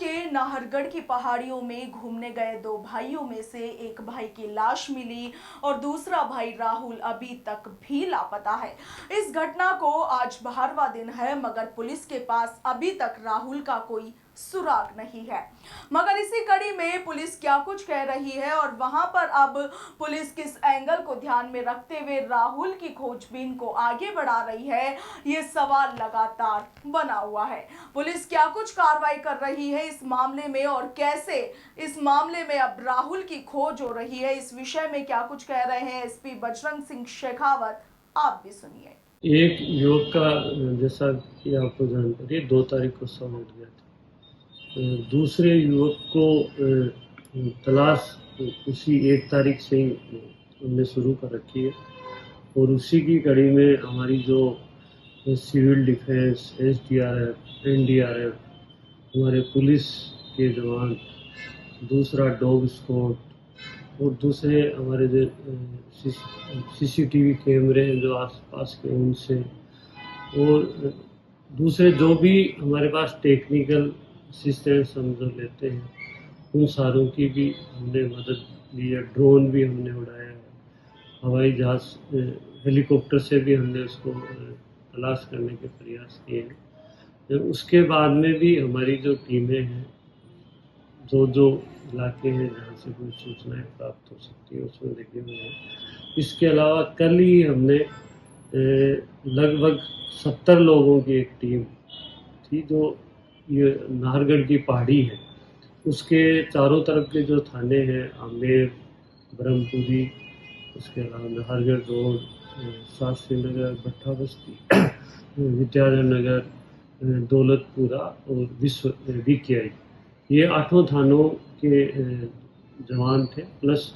के नाहरगढ़ की पहाड़ियों में घूमने गए दो भाइयों में से एक भाई की लाश मिली और दूसरा भाई राहुल अभी तक भी लापता है। इस घटना को आज 12वां दिन है मगर पुलिस के पास अभी तक राहुल का कोई सुराग नहीं है। मगर इसी कड़ी में पुलिस क्या कुछ कह रही है और वहां पर अब पुलिस किस एंगल को ध्यान में रखते हुए राहुल की खोजबीन को आगे बढ़ा रही है, ये सवाल लगातार बना हुआ है। पुलिस क्या कुछ कार्रवाई कर रही है इस मामले में और कैसे इस मामले में अब राहुल की खोज हो रही है, इस विषय में क्या कुछ कह रहे हैं एसपी बजरंग सिंह शेखावत, आप भी सुनिए। एक युवक का जैसा कि आपको जानकारी है 2 तारीख को शव मिल गया था। दूसरे युवक को तलाश उसी 1 तारीख से ही हमने शुरू कर रखी है और उसी की कड़ी में हमारी जो सिविल डिफेंस, एसडीआरएफ, एनडीआरएफ, हमारे पुलिस के जवान, दूसरा डॉग स्क्वाड और दूसरे हमारे जो सीसीटीवी कैमरे हैं जो आसपास के उनसे और दूसरे जो भी हमारे पास टेक्निकल असिस्टेंस हम जो लेते हैं उन सारों की भी हमने मदद ली है। ड्रोन भी हमने उड़ाया है, हवाई जहाज, हेलीकॉप्टर से भी हमने उसको तलाश करने के प्रयास किए हैं। उसके बाद में भी हमारी जो टीमें हैं जो इलाके हैं जहाँ से कोई सूचनाएं प्राप्त हो सकती है उसमें लगे हुए हैं। इसके अलावा कल ही हमने लगभग 70 लोगों की एक टीम थी जो ये नाहरगढ़ की पहाड़ी है उसके चारों तरफ के जो थाने हैं आमेर, ब्रह्मपुरी, उसके अलावा नाहरगढ़ रोड, शास्त्री नगर, भट्टा बस्ती, विद्याधर नगर, दौलतपुरा और विक्याई, ये 8 थानों के जवान थे। प्लस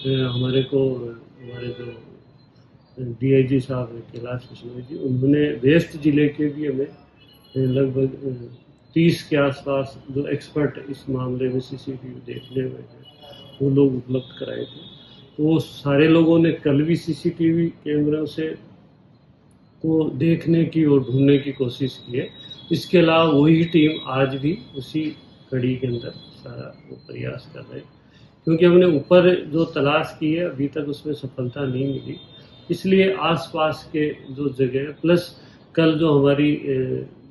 हमारे जो डीआईजी साहब हैं कैलाश बिश्नोई जी, उन्होंने वेस्ट जिले के भी हमें लगभग 30 के आसपास जो एक्सपर्ट इस मामले में सीसीटीवी देखने में हैं वो लोग उपलब्ध कराए थे। तो वो सारे लोगों ने कल भी सीसीटीवी कैमरों से को देखने की और ढूंढने की कोशिश की है। इसके अलावा वही टीम आज भी उसी कड़ी के अंदर सारा वो प्रयास कर रहे हैं क्योंकि हमने ऊपर जो तलाश की है अभी तक उसमें सफलता नहीं मिली, इसलिए आसपास के जो जगह प्लस कल जो हमारी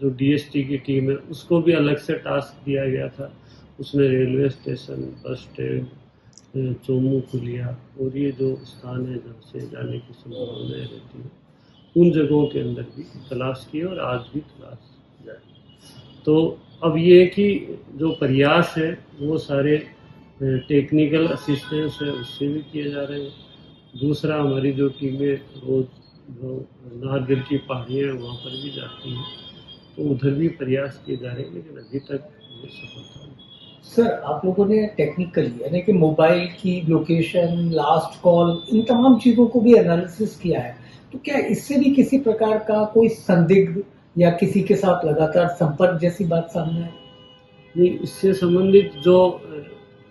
जो डीएसटी की टीम है उसको भी अलग से टास्क दिया गया था। उसने railway station, bus stand, Chomu खुलिया और ये जो स्थान है जहाँ से जाने की संभावनाएं रहती है उन जगहों के अंदर भी तलाश की और आज भी तलाश जाए। तो अब ये कि जो प्रयास है वो सारे टेक्निकल असिस्टेंस है उससे भी किए जा रहे हैं। दूसरा हमारी जो टीमें रोज जो नाहरगढ़ की पहाड़ियाँ हैं वहाँ पर भी जाती हैं तो उधर भी प्रयास किए जा रहे हैं लेकिन अभी तक ये सफलता नहीं। सर, आप लोगों ने टेक्निकली यानी कि मोबाइल की लोकेशन, लास्ट कॉल, इन तमाम चीज़ों को भी एनालिसिस किया है, तो क्या इससे भी किसी प्रकार का कोई संदिग्ध या किसी के साथ लगातार संपर्क जैसी बात सामने आई? नहीं, इससे संबंधित जो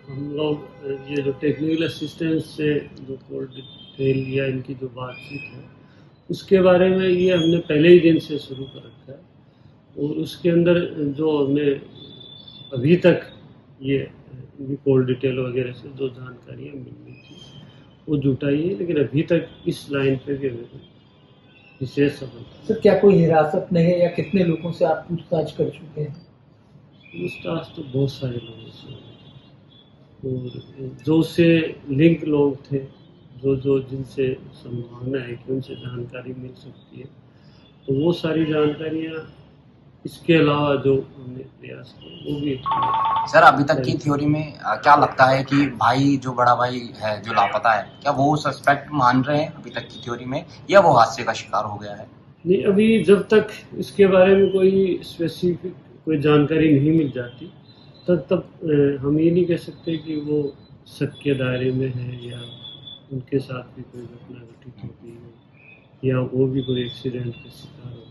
हम लोग ये जो टेक्निकल असिस्टेंस से जो कॉल डिटेल या इनकी जो बातचीत है उसके बारे में ये हमने पहले ही दिन से शुरू कर रखा है और उसके अंदर जो हमने अभी तक ये इनकी कॉल डिटेल वगैरह से जो जानकारियाँ मिलनी थी वो जुटाई है, लेकिन अभी तक इस लाइन पे भी हमें विशेष सफलता। सर, क्या कोई हिरासत में है या कितने लोगों से आप पूछताछ कर चुके हैं? पूछताछ तो बहुत सारे लोगों से और जो उससे लिंक लोग थे जो जिनसे संभावना है कि उनसे जानकारी मिल सकती है तो वो सारी जानकारियाँ, इसके अलावा जो हमने प्रयास किया वो भी। सर, अभी तक की थ्योरी में क्या लगता है कि भाई जो बड़ा भाई है जो लापता है, क्या वो सस्पेक्ट मान रहे हैं अभी तक की थ्योरी में या वो हादसे का शिकार हो गया है? नहीं, अभी जब तक इसके बारे में कोई स्पेसिफिक कोई जानकारी नहीं मिल जाती तब हम ये नहीं कह सकते कि वो शक के दायरे में है या उनके साथ भी कोई घटना घटित हो गई है या वो भी कोई एक्सीडेंट का शिकार हो गया।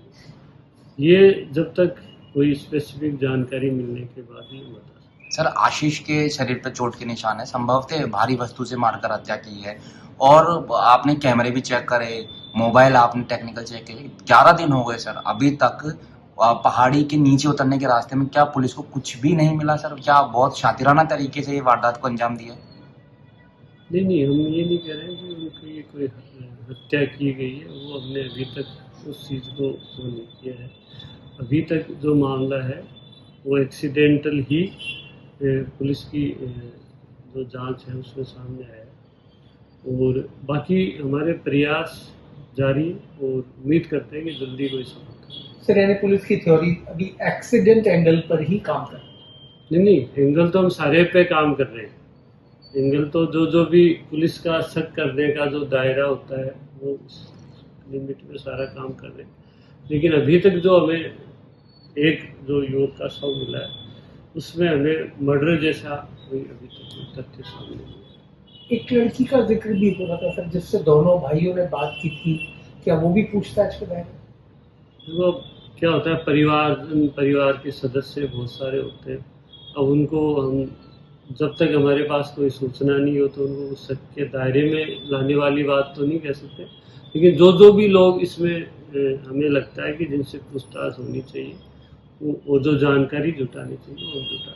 ये जब तक कोई स्पेसिफिक जानकारी मिलने के बाद ही बता सकते। सर, आशीष के शरीर पर चोट के निशान है, संभवतः भारी वस्तु से मारकर हत्या की है और आपने कैमरे भी चेक करे, मोबाइल आपने टेक्निकल चेक किए, 11 दिन हो गए सर, अभी तक पहाड़ी के नीचे उतरने के रास्ते में क्या पुलिस को कुछ भी नहीं मिला सर? क्या बहुत शातिराना तरीके से ये वारदात को अंजाम दिया? नहीं, हम ये नहीं कह रहे हैं कि उनकी ये कोई हत्या की गई है। वो हमने अभी तक उस चीज़ को वो नहीं किया है। अभी तक जो मामला है वो एक्सीडेंटल ही पुलिस की जो जांच है उसमें सामने आया है, और बाकी हमारे प्रयास जारी हैं और उम्मीद करते हैं कि जल्दी कोई सफलता। सर यानी पुलिस की थ्योरी अभी एक्सीडेंट एंगल पर ही काम कर रही है। नहीं, एंगल तो हम सारे पे काम कर रहे हैं। एंगल तो जो भी पुलिस का शक करने का जो दायरा होता है वो उस लिमिट में सारा काम कर रहे हैं। लेकिन अभी तक जो हमें एक जो युवक का शव मिला है उसमें हमें मर्डर जैसा कोई अभी तक कोई तथ्य सामने नहीं है। एक लड़की का जिक्र भी हो रहा था सर, जिससे दोनों भाइयों ने बात की थी, क्या वो भी पूछताछ के दायरे? वो क्या होता है, परिवार के सदस्य बहुत सारे होते हैं। अब उनको हम जब तक हमारे पास कोई सूचना नहीं हो तो उनको उस शक के दायरे में लाने वाली बात तो नहीं कह सकते। लेकिन जो भी लोग इसमें हमें लगता है कि जिनसे पूछताछ होनी चाहिए वो जो जानकारी जुटानी चाहिए वो जुटा